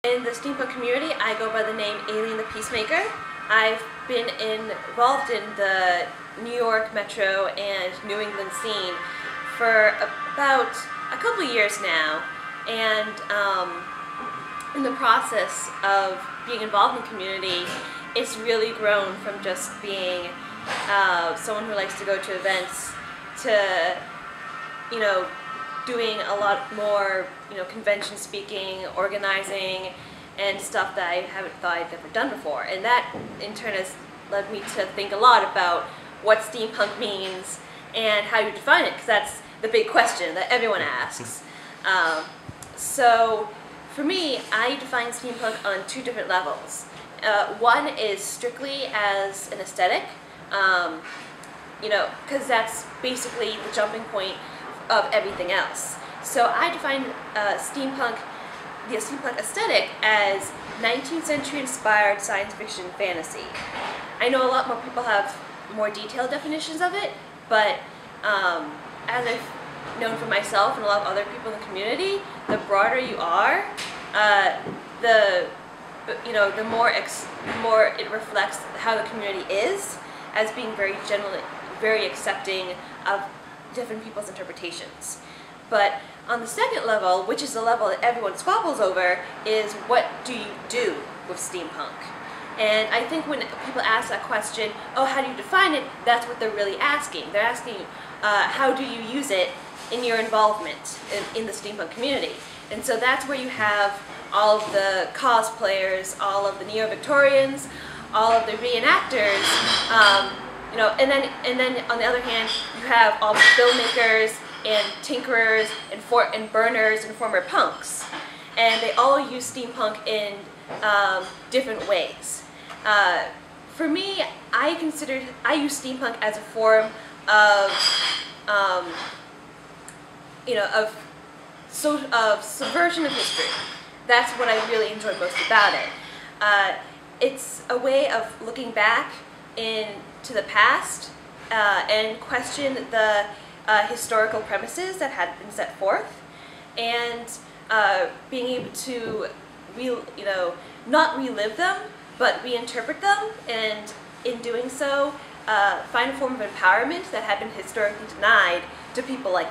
In the steampunk community, I go by the name Ayleen the Peacemaker. I've been involved in the New York Metro and New England scene for about a couple years now, and in the process of being involved in the community, it's really grown from just being someone who likes to go to events to, doing a lot more, convention speaking, organizing, and stuff that I haven't thought I'd ever done before. And that, in turn, has led me to think a lot about what steampunk means and how you define it, because that's the big question that everyone asks. So, for me, I define steampunk on two different levels. One is strictly as an aesthetic, because that's basically the jumping point of everything else. So I define the steampunk aesthetic as 19th century inspired science fiction fantasy. I know a lot more people have more detailed definitions of it, but as I've known for myself and a lot of other people in the community, the broader you are, the more it reflects how the community is, as being very accepting of different people's interpretations. But on the second level, which is the level that everyone squabbles over, is what do you do with steampunk? And I think when people ask that question, oh, how do you define it, that's what they're really asking. They're asking, how do you use it in your involvement in the steampunk community? And so that's where you have all of the cosplayers, all of the neo-Victorians, all of the reenactors, and then on the other hand, you have all the filmmakers and tinkerers and burners and former punks, and they all use steampunk in different ways. For me, I use steampunk as a form of of subversion of history. That's what I really enjoy most about it. It's a way of looking back into the past and question the historical premises that had been set forth, and being able to not relive them, but reinterpret them, and in doing so, find a form of empowerment that had been historically denied to people like